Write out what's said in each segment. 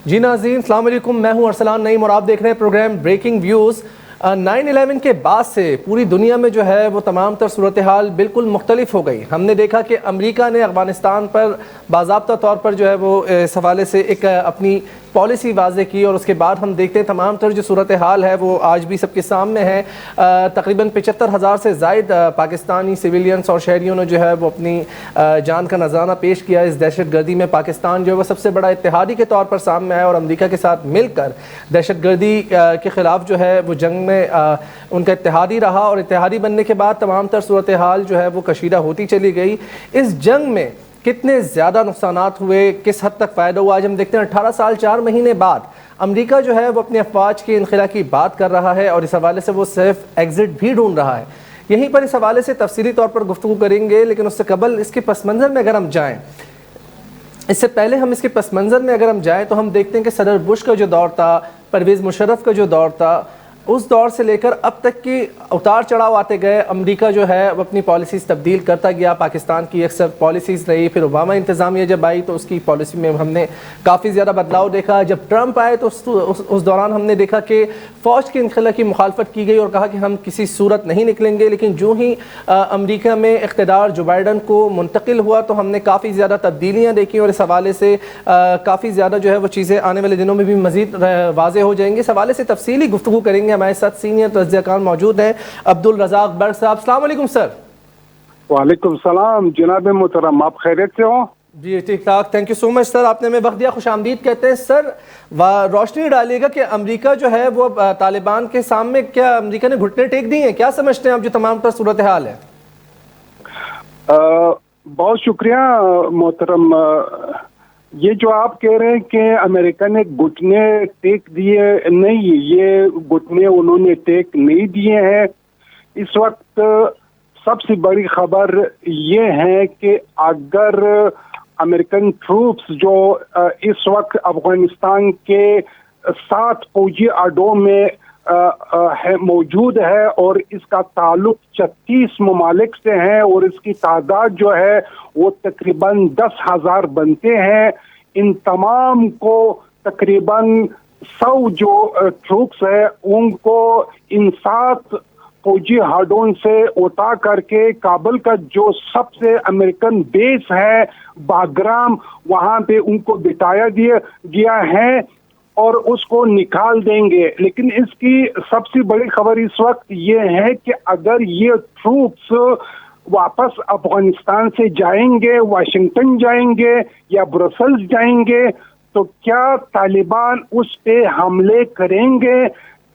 جی ناظرین السلام علیکم، میں ہوں ارسلان نعیم اور آپ دیکھ رہے ہیں پروگرام بریکنگ ویوز۔ 9/11 کے بعد سے پوری دنیا میں جو ہے وہ تمام تر صورتحال بالکل مختلف ہو گئی۔ ہم نے دیکھا کہ امریکہ نے افغانستان پر باضابطہ طور پر جو ہے وہ اس حوالے سے ایک اپنی پالیسی واضح کی، اور اس کے بعد ہم دیکھتے ہیں تمام تر جو صورتحال ہے وہ آج بھی سب کے سامنے ہے۔ تقریباً 75,000 سے زائد پاکستانی سویلینز اور شہریوں نے جو ہے وہ اپنی جان کا نذرانہ پیش کیا اس دہشت گردی میں۔ پاکستان جو ہے وہ سب سے بڑا اتحادی کے طور پر سامنے آیا اور امریکہ کے ساتھ مل کر دہشت گردی کے خلاف جو ہے وہ جنگ میں ان کا اتحادی رہا، اور اتحادی بننے کے بعد تمام تر صورتحال جو ہے وہ کشیدہ ہوتی چلی گئی۔ اس جنگ میں کتنے زیادہ نقصانات ہوئے، کس حد تک فائدہ ہوا، آج ہم دیکھتے ہیں 18 سال 4 مہینے بعد امریکہ جو ہے وہ اپنی افواج کے انخلا کی بات کر رہا ہے، اور اس حوالے سے وہ صرف ایگزٹ بھی ڈھونڈ رہا ہے۔ یہیں پر اس حوالے سے تفصیلی طور پر گفتگو کریں گے، لیکن اس سے قبل اس کے پس منظر میں اگر ہم جائیں، اس سے پہلے ہم اس کے پس منظر میں اگر ہم جائیں تو ہم دیکھتے ہیں کہ صدر بش کا جو دور تھا، پرویز مشرف کا جو دور تھا، اس دور سے لے کر اب تک کی اتار چڑھاؤ آتے گئے۔ امریکہ جو ہے وہ اپنی پالیسیز تبدیل کرتا گیا، پاکستان کی اکثر پالیسیز رہی، پھر اوباما انتظامیہ جب آئی تو اس کی پالیسی میں ہم نے کافی زیادہ بدلاؤ دیکھا۔ جب ٹرمپ آئے تو اس دوران ہم نے دیکھا کہ فوج کے انخلا کی مخالفت کی گئی اور کہا کہ ہم کسی صورت نہیں نکلیں گے، لیکن جو ہی امریکہ میں اقتدار جو بائیڈن کو منتقل ہوا تو ہم نے کافی زیادہ تبدیلیاں دیکھی، اور اس حوالے سے کافی زیادہ جو ہے وہ چیزیں آنے والے دنوں میں بھی مزید واضح ہو جائیں گے۔ اس حوالے سے تفصیلی گفتگو کریں گے۔ ہمارے ساتھ سینئر تجزیہ کار موجود ہیں عبدالرزاق برق صاحب۔ السلام علیکم سر۔ وعلیکم السلام جناب محترم، آپ خیریت سے ہو؟ جی ٹھیک ٹھاک، تھینک یو سو مچ سر، آپ نے ہمیں وقت دیا، خوش آمدید کہتے ہیں سر۔ روشنی ڈالیے گا کہ امریکہ جو ہے وہ طالبان کے سامنے کیا امریکہ نے گھٹنے ٹیک دی ہیں؟ کیا سمجھتے ہیں آپ جو تمام تر صورتحال ہے؟ بہت شکریہ محترم۔ یہ جو آپ کہہ رہے ہیں کہ امریکہ نے گھٹنے ٹیک دیے، نہیں، یہ گھٹنے انہوں نے ٹیک نہیں دیے ہیں۔ اس وقت سب سے بڑی خبر یہ ہے کہ اگر امریکن ٹروپس جو اس وقت افغانستان کے 7 فوجی اڈوں میں موجود ہے، اور اس کا تعلق 36 ممالک سے ہے، اور اس کی تعداد جو ہے وہ تقریباً 10,000 بنتے ہیں، ان تمام کو تقریباً 100 جو ٹروپس ہے ان کو ان 7 فوجی ہاڈوں سے اٹھا کر کے کابل کا جو سب سے امریکن بیس ہے باگرام، وہاں پہ ان کو بٹایا گیا ہے اور اس کو نکال دیں گے۔ لیکن اس کی سب سے بڑی خبر اس وقت یہ ہے کہ اگر یہ ٹروپس واپس افغانستان سے جائیں گے، واشنگٹن جائیں گے یا برسلز جائیں گے، تو کیا طالبان اس پہ حملے کریں گے؟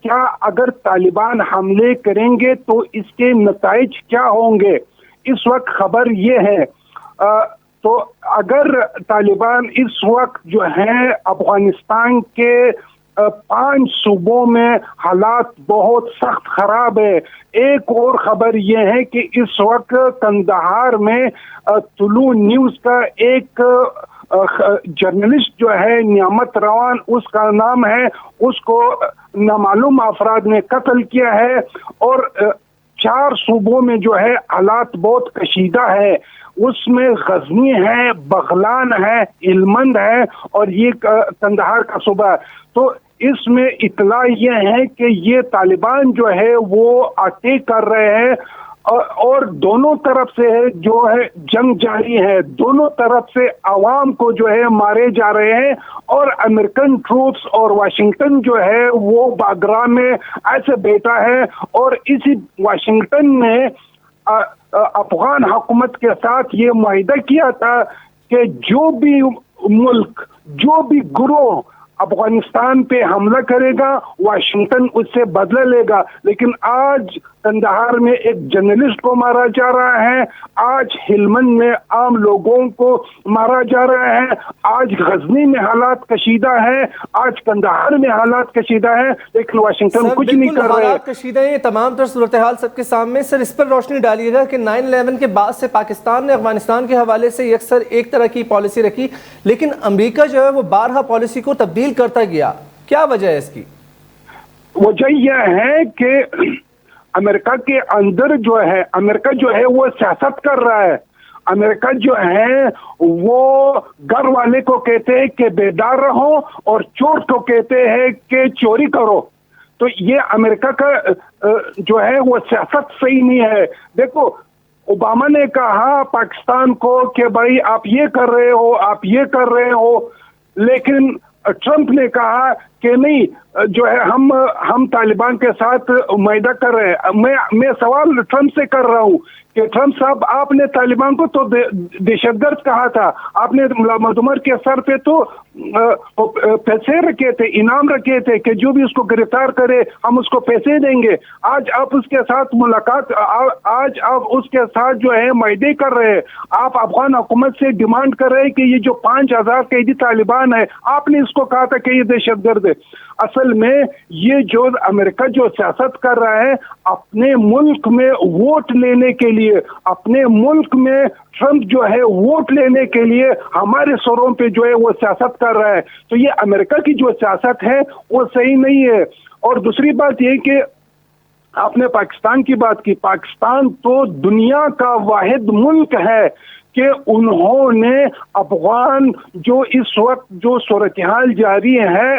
کیا اگر طالبان حملے کریں گے تو اس کے نتائج کیا ہوں گے؟ اس وقت خبر یہ ہے۔ تو اگر طالبان اس وقت جو ہے افغانستان کے 5 صوبوں میں حالات بہت سخت خراب ہے۔ ایک اور خبر یہ ہے کہ اس وقت قندھار میں طلوع نیوز کا ایک جرنلسٹ جو ہے نعمت روان اس کا نام ہے، اس کو نامعلوم افراد نے قتل کیا ہے، اور 4 صوبوں میں جو ہے حالات بہت کشیدہ ہے۔ اس میں غزنی ہے، بغلان ہے، ہلمند ہے، اور یہ قندھار کا صوبہ ہے۔ تو اس میں اطلاع یہ ہے کہ یہ طالبان جو ہے وہ اٹیک کر رہے ہیں، اور دونوں طرف سے جو ہے جنگ جاری ہے، دونوں طرف سے عوام کو جو ہے مارے جا رہے ہیں، اور امریکن ٹروپس اور واشنگٹن جو ہے وہ باگرام میں ایسے بیٹھا ہے، اور اسی واشنگٹن نے افغان حکومت کے ساتھ یہ معاہدہ کیا تھا کہ جو بھی ملک، جو بھی گروہ افغانستان پہ حملہ کرے گا واشنگٹن اس سے بدلہ لے گا۔ لیکن آج قندھار میں ایک جرنلسٹ کو مارا جا رہا ہے، آج ہلمند میں عام لوگوں کو مارا جا رہا ہے، آج غزنی میں حالات کشیدہ ہے، آج قندھار میں حالات کشیدہ ہے، لیکن واشنگٹن کچھ نہیں کر رہے۔ حالات کشیدہ ہیں، تمام تر صورتحال سب کے سامنے۔ سر اس پر روشنی ڈالیے گا کہ 9/11 کے بعد سے پاکستان نے افغانستان کے حوالے سے اکثر ایک طرح کی پالیسی رکھی، لیکن امریکہ جو ہے وہ بارہا پالیسی کو تبدیل کرتا گیا۔ کیا وجہ ہے اس کی؟ وجہ یہ ہے کہ امریکہ کے اندر جو ہے، امریکہ جو ہے وہ سیاست کر رہا ہے۔ امریکہ جو ہے وہ گھر والے کو کہتے ہیں کہ بیدار رہو اور چور کو کہتے ہیں کہ چوری کرو. تو یہ امریکہ کا جو ہے وہ سیاست صحیح نہیں ہے. دیکھو اوباما نے کہا پاکستان کو کہ بھائی آپ یہ کر رہے ہو, آپ یہ کر رہے ہو, لیکن ٹرمپ نے کہا کہ نہیں جو ہے ہم طالبان کے ساتھ معاہدہ کر رہے ہیں. میں سوال ٹرمپ سے کر رہا ہوں کہ ٹرمپ صاحب آپ نے طالبان کو تو دہشت گرد کہا تھا, آپ نے ملا محمد عمر کے سر پہ تو پیسے رکھے تھے, انعام رکھے تھے کہ جو بھی اس کو گرفتار کرے ہم اس کو پیسے دیں گے. آج آپ اس کے ساتھ ملاقات, آج آپ اس کے ساتھ جو ہے معاہدے کر رہے ہیں. آپ افغان حکومت سے ڈیمانڈ کر رہے ہیں کہ یہ جو 5000 قیدی طالبان ہے, آپ نے اس کو کہا تھا کہ یہ دہشت گرد ہے. اصل میں یہ جو امریکہ جو سیاست کر رہا ہے اپنے ملک میں ووٹ لینے کے لیے, اپنے ملک میں ٹرمپ جو ہے ووٹ لینے کے لیے ہمارے سروں پہ جو ہے وہ سیاست کر رہا ہے. تو یہ امریکہ کی جو سیاست ہے وہ صحیح نہیں ہے. اور دوسری بات یہ کہ آپ نے پاکستان کی بات کی, پاکستان تو دنیا کا واحد ملک ہے کہ انہوں نے افغان جو اس وقت جو صورتحال جاری ہے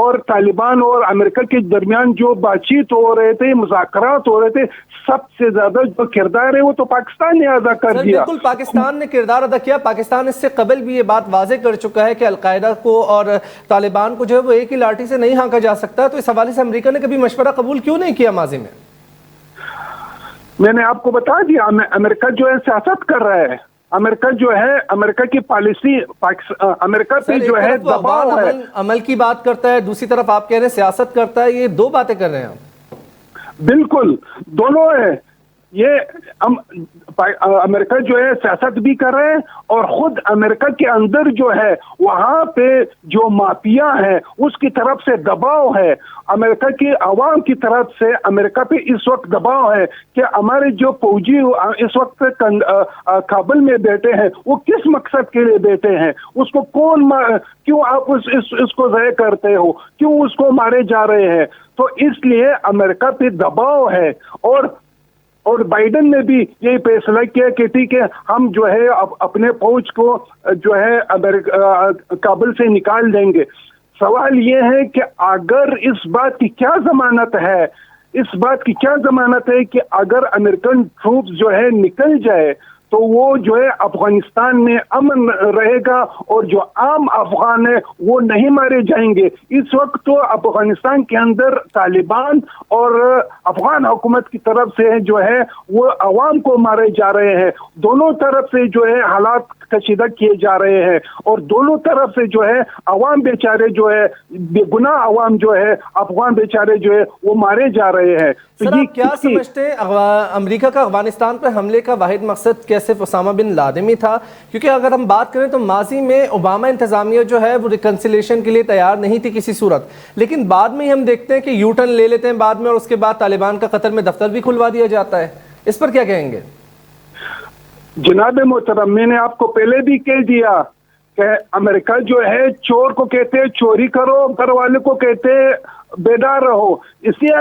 اور طالبان اور امریکہ کے درمیان جو بات چیت ہو رہے تھے, مذاکرات ہو رہے تھے, سب سے زیادہ جو کردار ہے وہ تو پاکستان نے ادا کر دیا. بالکل پاکستان نے کردار ادا کیا. پاکستان اس سے قبل بھی یہ بات واضح کر چکا ہے کہ القاعدہ کو اور طالبان کو جو ہے وہ ایک ہی لاٹھی سے نہیں ہانکا جا سکتا. تو اس حوالے سے امریکہ نے کبھی مشورہ قبول کیوں نہیں کیا ماضی میں؟ میں نے آپ کو بتا دیا امریکہ جو ہے سیاست کر رہا ہے. امریکہ جو ہے امریکہ کی پالیسی امریکہ پہ جو ہے دباؤ ہے. عمل کی بات کرتا ہے, دوسری طرف آپ کہہ رہے ہیں سیاست کرتا ہے. یہ دو باتیں کر رہے ہیں آپ. بالکل دونوں ہے. یہ امریکہ جو ہے سیاست بھی کر رہے ہیں اور خود امریکہ کے اندر جو ہے وہاں پہ جو مافیا ہے اس کی طرف سے دباؤ ہے. امریکہ کی عوام کی طرف سے امریکہ پہ اس وقت دباؤ ہے کہ ہمارے جو فوجی اس وقت کابل میں بیٹھے ہیں وہ کس مقصد کے لیے بیٹھے ہیں, اس کو کون کیوں آپ اس کو ضائع کرتے ہو, کیوں اس کو مارے جا رہے ہیں. تو اس لیے امریکہ پہ دباؤ ہے. اور بائیڈن نے بھی یہی فیصلہ کیا کہ ٹھیک ہے ہم جو ہے اپنے فوج کو جو ہے کابل سے نکال دیں گے. سوال یہ ہے کہ اگر اس بات کی کیا ضمانت ہے, اس بات کی کیا ضمانت ہے کہ اگر امریکن ٹروپس جو ہے نکل جائے تو وہ جو ہے افغانستان میں امن رہے گا اور جو عام افغان ہے وہ نہیں مارے جائیں گے. اس وقت تو افغانستان کے اندر طالبان اور افغان حکومت کی طرف سے جو ہے وہ عوام کو مارے جا رہے ہیں. دونوں طرف سے جو ہے حالات کشیدہ کیے جا رہے ہیں اور دونوں طرف سے جو ہے عوام بیچارے جو ہے بے گناہ عوام جو ہے افغان بیچارے جو ہے وہ مارے جا رہے ہیں. سر آپ کیا سمجھتے ہیں امریکہ کا افغانستان پر حملے کا واحد مقصد کیا صرف اسامہ بن لادن ہی تھا؟ کیونکہ اگر ہم بات کریں تو ماضی میں اوباما انتظامیہ جو ہے وہ ریکنسیلیشن کے لیے تیار نہیں تھی کسی صورت, لیکن بعد میں ہم دیکھتے ہیں کہ یو ٹرن لے لیتے ہیں بعد میں اور اس کے بعد طالبان کا قطر میں دفتر بھی کھلوا دیا جاتا ہے. اس پر کیا کہیں گے؟ جناب محترم میں نے آپ کو پہلے بھی کہہ دیا کہ امریکہ جو ہے چور کو کہتے چوری کرو, گھر والے کو کہتے بیدار رہو. اسی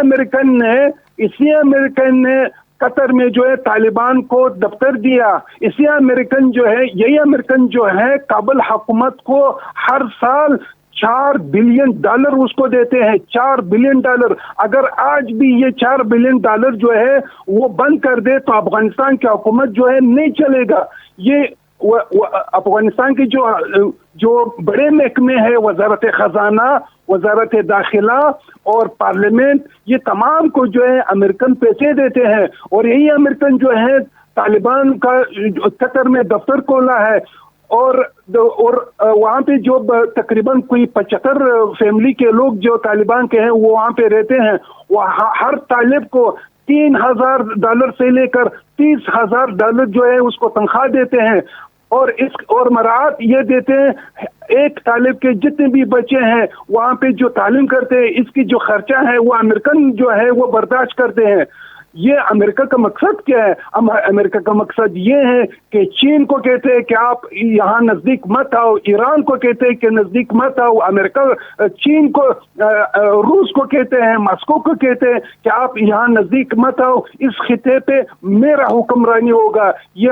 امریکن نے قطر میں جو ہے طالبان کو دفتر دیا. اسی امریکن جو ہے یہی امریکن جو ہے کابل حکومت کو ہر سال $4 بلین اس کو دیتے ہیں. $4 بلین. اگر آج بھی یہ $4 بلین جو ہے وہ بند کر دے تو افغانستان کی حکومت جو ہے نہیں چلے گا. یہ افغانستان کے جو بڑے محکمے ہیں وزارت خزانہ, وزارت داخلہ اور پارلیمنٹ, یہ تمام کو جو ہے امریکن پیسے دیتے ہیں اور یہی امریکن جو ہے طالبان کا قطر میں دفتر کھولا ہے. اور وہاں پہ جو تقریباً کوئی 75 فیملی کے لوگ جو طالبان کے ہیں وہ وہاں پہ رہتے ہیں. وہ ہر طالب کو $3,000 سے لے کر $30,000 جو ہے اس کو تنخواہ دیتے ہیں اور مراعات یہ دیتے ہیں ایک طالب کے جتنے بھی بچے ہیں وہاں پہ جو تعلیم کرتے ہیں اس کی جو خرچہ ہے وہ امریکن جو ہے وہ برداشت کرتے ہیں. یہ امریکہ کا مقصد کیا ہے؟ امریکہ کا مقصد یہ ہے کہ چین کو کہتے ہیں کہ آپ یہاں نزدیک مت آؤ، ایران کو کہتے ہیں کہ نزدیک مت آؤ، امریکہ چین کو روس کو کہتے ہیں، ماسکو کو کہتے ہیں کہ آپ یہاں نزدیک مت آؤ، اس خطے پہ میرا حکمرانی ہوگا۔ یہ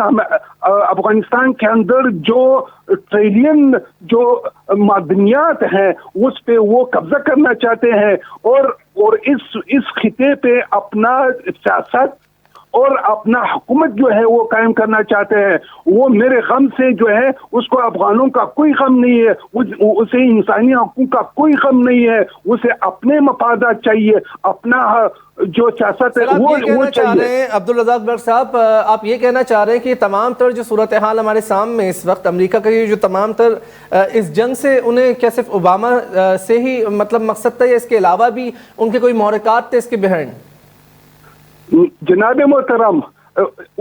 افغانستان کے اندر جو ٹریلین جو معدنیات ہیں اس پہ وہ قبضہ کرنا چاہتے ہیں، اور اس خطے پہ اپنا سیاست اور اپنا حکومت جو ہے وہ قائم کرنا چاہتے ہیں۔ وہ میرے غم سے جو ہے اس کو افغانوں کا کوئی غم نہیں ہے، اسے انسانی حقوق کا کوئی غم نہیں ہے، اسے اپنے مفادات چاہیے، اپنا جو سیاست ہے وہ چاہیے۔ عبدالرزاق برق صاحب، آپ یہ کہنا چاہ رہے ہیں کہ یہ تمام تر جو صورتحال ہمارے سامنے اس وقت امریکہ کا یہ جو تمام تر اس جنگ سے انہیں کیا صرف اوباما سے ہی مطلب مقصد تھا یا اس کے علاوہ بھی ان کے کوئی محرکات تھے اس کے بہائنڈ؟ جناب محترم،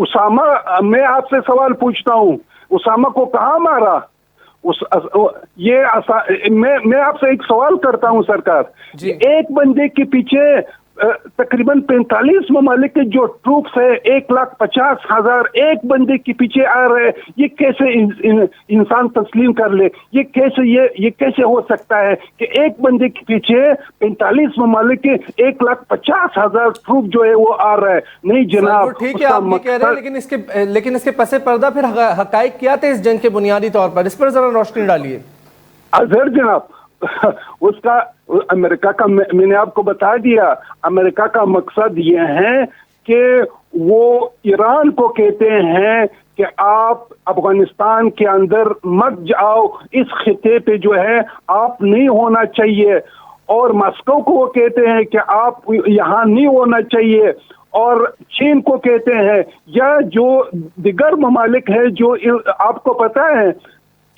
اسامہ، میں آپ سے سوال پوچھتا ہوں، اسامہ کو کہاں مارا؟ میں آپ سے ایک سوال کرتا ہوں سرکار، ایک بندے کے پیچھے تقریباً 45 ممالک کے جو ٹروپس ہے 1,50,000 ایک بندے کے پیچھے آ رہے، یہ کیسے انسان تسلیم کر لے؟ یہ کیسے ہو سکتا ہے کہ ایک بندے کے پیچھے 45 ممالک کے 1,50,000 ٹروپ جو ہے وہ آ رہا ہے؟ نہیں جناب، ٹھیک ہے آپ یہ کہہ رہے ہیں، لیکن اس کے پس پردہ پھر حقائق کیا تھے اس جنگ کے بنیادی طور پر؟ اس پر ذرا روشنی ڈالیے۔ اظہر جناب، اس کا امریکہ کا میں نے آپ کو بتا دیا، امریکہ کا مقصد یہ ہے کہ وہ ایران کو کہتے ہیں کہ آپ افغانستان کے اندر مت جاؤ، اس خطے پہ جو ہے آپ نہیں ہونا چاہیے، اور ماسکو کو وہ کہتے ہیں کہ آپ یہاں نہیں ہونا چاہیے، اور چین کو کہتے ہیں، یا جو دیگر ممالک ہیں جو آپ کو پتہ ہے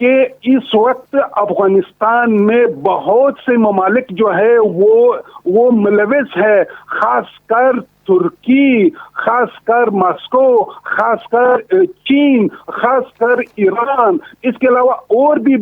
کہ اس وقت افغانستان میں بہت سے ممالک جو ہے وہ ملوث ہے، خاص کر ترکی، خاص کر ماسکو، خاص کر چین، خاص کر ایران، اس کے علاوہ اور بھی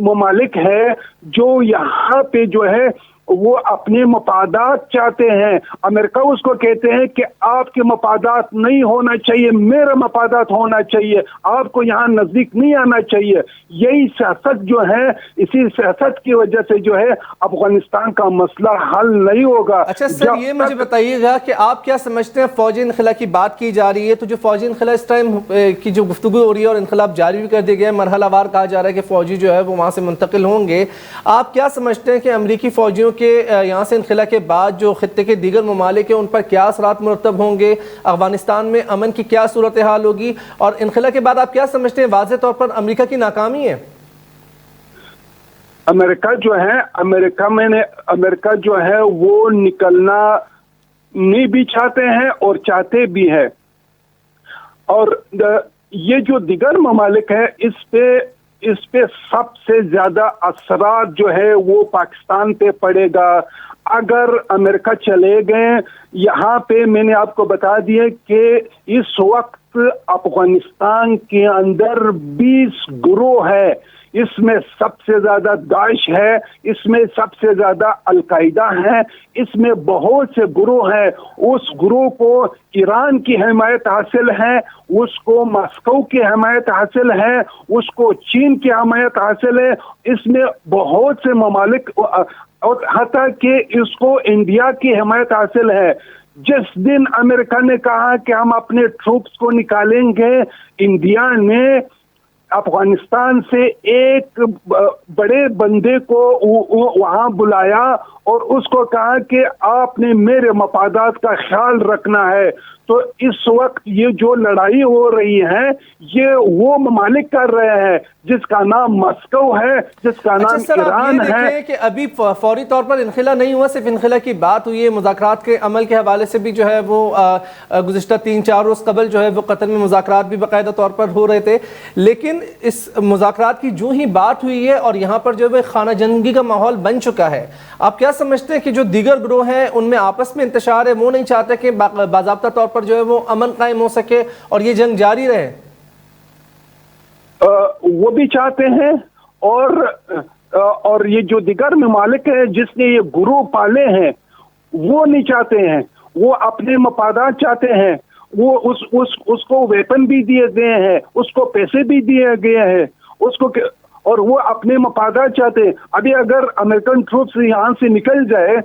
ممالک ہے جو یہاں پہ جو ہے وہ اپنے مفادات چاہتے ہیں۔ امریکہ اس کو کہتے ہیں کہ آپ کے مفادات نہیں ہونا چاہیے، میرا مفادات ہونا چاہیے، آپ کو یہاں نزدیک نہیں آنا چاہیے۔ یہی سیاست جو ہے، اسی سیاست کی وجہ سے جو ہے افغانستان کا مسئلہ حل نہیں ہوگا۔ اچھا سر، یہ مجھے بتائیے گا کہ آپ کیا سمجھتے ہیں، فوجی انخلا کی بات کی جا رہی ہے، تو جو فوجی انخلا اس ٹائم کی جو گفتگو ہو رہی ہے اور انقلاب جاری بھی کر دیا گیا ہے، مرحلہ وار کہا جا رہا ہے کہ فوجی جو ہے وہ وہاں سے منتقل ہوں گے، آپ کیا سمجھتے ہیں کہ امریکی فوجیوں کے یہاں سے انخلا کے بعد جو خطے کے دیگر ممالک ہیں ان پر کیا اثرات مرتب ہوں گے؟ افغانستان میں امن کی کیا صورتحال ہوگی؟ اور انخلا کے بعد آپ کیا سمجھتے ہیں واضح طور پر امریکہ کی ناکامی ہے؟ امریکہ جو ہے وہ نکلنا نہیں بھی چاہتے ہیں اور چاہتے بھی ہیں، اور یہ جو دیگر ممالک ہیں اس پہ سب سے زیادہ اثرات جو ہے وہ پاکستان پہ پڑے گا۔ اگر امریکہ چلے گئے یہاں پہ، میں نے آپ کو بتا دیا کہ اس وقت افغانستان کے اندر 20 گروہ ہے، اس میں سب سے زیادہ داعش ہے، اس میں سب سے زیادہ القاعدہ ہے، اس میں بہت سے گروہ ہیں۔ اس گروہ کو ایران کی حمایت حاصل ہے، اس کو ماسکو کی حمایت حاصل ہے، اس کو چین کی حمایت حاصل ہے، اس میں بہت سے ممالک، اور حتیٰ کہ اس کو انڈیا کی حمایت حاصل ہے۔ جس دن امریکہ نے کہا کہ ہم اپنے ٹروپس کو نکالیں گے، انڈیا نے افغانستان سے ایک بڑے بندے کو وہاں بلایا اور اس کو کہا کہ آپ نے میرے مفادات کا خیال رکھنا ہے۔ تو اس وقت یہ جو لڑائی ہو رہی ہے یہ وہ ممالک کر رہے ہیں جس کا نام ماسکو ہے، جس کا نام ایران ہے۔ آپ یہ دیکھیں کہ ابھی فوری طور پر انخلا نہیں ہوا، صرف انخلا کی بات ہوئی ہے، مذاکرات کے عمل کے حوالے سے بھی جو ہے وہ گزشتہ 3-4 روز قبل جو ہے وہ قطر میں مذاکرات بھی باقاعدہ طور پر ہو رہے تھے، لیکن اس مذاکرات کی جو ہی بات ہوئی ہے اور یہاں پر جو ہے خانہ جنگی کا ماحول بن چکا ہے، آپ کیا سمجھتے ہیں کہ جو دیگر گروہ ہیں ان میں آپس میں انتشار ہے، وہ نہیں چاہتے کہ باضابطہ طور پر جو ہے وہ امن قائم ہو سکے اور یہ جنگ جاری رہے؟ وہ بھی چاہتے ہیں، اور یہ جو دیگر ممالک ہیں جس نے یہ گروہ پالے ہیں وہ نہیں چاہتے ہیں، وہ اپنے مفادات چاہتے ہیں، وہ اس کو ویپن بھی دیے گئے ہیں، اس کو پیسے بھی دیے گئے ہیں، اس کو اور وہ اپنے مفادات چاہتے ہیں۔ ابھی اگر امریکن ٹروپس یہاں سے نکل جائے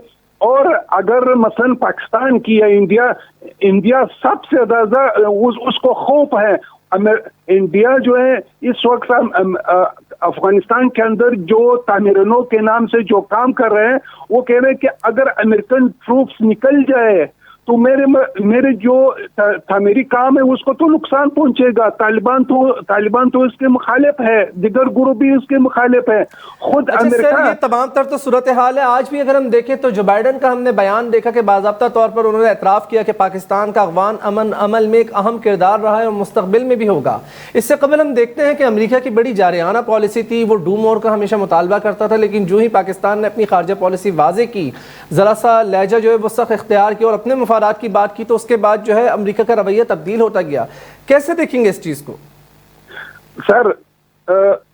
اور اگر مثلا پاکستان کی یا انڈیا سب سے زیادہ اس کو خوف ہے، انڈیا جو ہے اس وقت افغانستان کے اندر جو تعمیرنوں کے نام سے جو کام کر رہے ہیں، وہ کہہ رہے ہیں کہ اگر امریکن ٹروپس نکل جائے تو میرے جو تعمیری کام ہے اس کو تو نقصان پہنچے گا۔ طالبان تو اس کے مخالف ہے، دیگر گروپ بھی اس کے مخالف ہے، خود امریکہ۔ یہ تمام تر تو صورتحال ہے۔ آج بھی اگر ہم دیکھیں تو جو بائیڈن کا ہم نے بیان دیکھا کہ باضابطہ طور پر انہوں نے اعتراف کیا کہ پاکستان کا افغان امن عمل میں ایک اہم کردار رہا ہے اور مستقبل میں بھی ہوگا۔ اس سے قبل ہم دیکھتے ہیں کہ امریکہ کی بڑی جارحانہ پالیسی تھی، وہ ڈو مور کا ہمیشہ مطالبہ کرتا تھا، لیکن جو ہی پاکستان نے اپنی خارجہ پالیسی واضح کی، ذرا سا لہجہ جو ہے وہ سخت اختیار کیا اور اپنے مفادات کی بات کی، تو اس کے بعد جو ہے امریکہ کا رویہ تبدیل ہوتا گیا۔ کیسے دیکھیں گے اس چیز کو؟ سر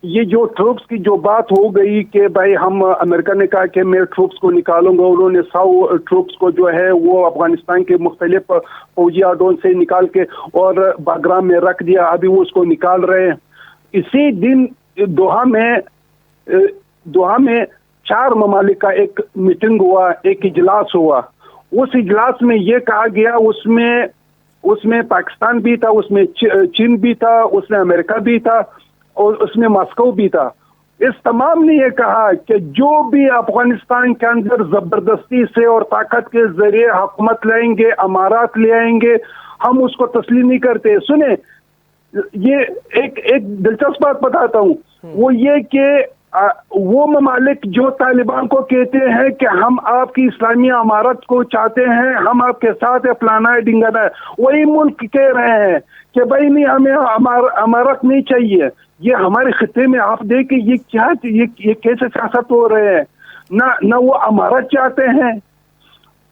یہ جو ٹروپس کی جو بات ہو گئی کہ بھائی ہم امریکہ نے کہا کہ میں ٹروپس کو نکالوں گا، انہوں نے 100 ٹروپس کو جو ہے وہ افغانستان کے مختلف فوجی اڈوں سے نکال کے اور باگرام میں رکھ دیا، ابھی وہ اس کو نکال رہے ہیں۔ اسی دن دوحہ میں 4 ممالک کا ایک میٹنگ ہوا، ایک اجلاس ہوا۔ اس اجلاس میں یہ کہا گیا، اس میں پاکستان بھی تھا، اس میں چین بھی تھا، اس میں امریکہ بھی تھا اور اس میں ماسکو بھی تھا۔ اس تمام نے یہ کہا کہ جو بھی افغانستان کے اندر زبردستی سے اور طاقت کے ذریعے حکومت لائیں گے، امارات لے آئیں گے، ہم اس کو تسلیم نہیں کرتے۔ سنیں، یہ ایک دلچسپ بات بتاتا ہوں، وہ یہ کہ وہ ممالک جو طالبان کو کہتے ہیں کہ ہم آپ کی اسلامی امارت کو چاہتے ہیں، ہم آپ کے ساتھ فلانا ہے ڈنگانا ہے، وہی ملک کہہ رہے ہیں کہ بھائی نہیں، ہمیں امارت نہیں چاہیے۔ یہ ہمارے خطے میں آپ دیکھیں یہ کیسے سیاست ہو رہے ہیں، نہ وہ امارت چاہتے ہیں،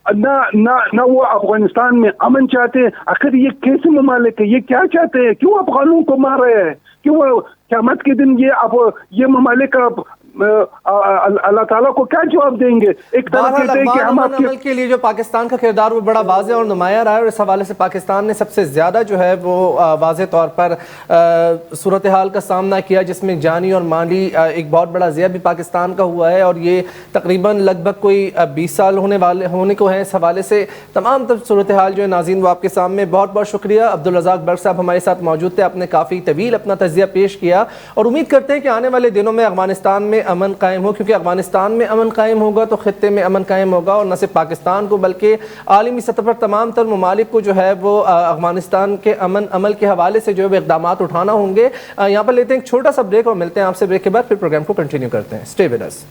نہ وہ افغانستان میں امن چاہتے ہیں۔ آخر یہ کیسے ممالک ہے؟ یہ کیا چاہتے ہیں؟ کیوں افغانوں کو مار رہے ہیں؟ کیوں قیامت کے دن یہ ممالک اللہ تعالیٰ کو کیا جواب دیں گے؟ ایک طرف کہتے ہیں کہ ہم آپ عمل کے لیے جو پاکستان کا کردار وہ بڑا واضح اور نمایاں رہا ہے، اور اس حوالے سے پاکستان نے سب سے زیادہ جو ہے وہ واضح طور پر صورتحال کا سامنا کیا، جس میں جانی اور مالی ایک بہت بڑا ضیاع بھی پاکستان کا ہوا ہے، اور یہ تقریباً لگ بھگ کوئی 20 سال ہونے کو ہے۔ اس حوالے سے تمام تر صورتحال جو ہے ناظرین وہ آپ کے سامنے۔ بہت بہت شکریہ عبدالرزاق برق صاحب ہمارے ساتھ موجود تھے، آپ نے کافی طویل اپنا تجزیہ پیش کیا، اور امید کرتے ہیں کہ آنے والے دنوں میں افغانستان میں امن قائم ہو، کیونکہ افغانستان میں امن قائم ہوگا تو خطے میں امن قائم ہوگا، اور نہ صرف پاکستان کو بلکہ عالمی سطح پر تمام تر ممالک کو جو ہے وہ افغانستان کے امن عمل کے حوالے سے جو ہے اقدامات اٹھانا ہوں گے۔ یہاں پر لیتے ہیں ایک چھوٹا سا بریک اور ملتے ہیں آپ سے بریک کے بعد، پھر پروگرام کو کنٹینیو کرتے ہیں۔ Stay with us.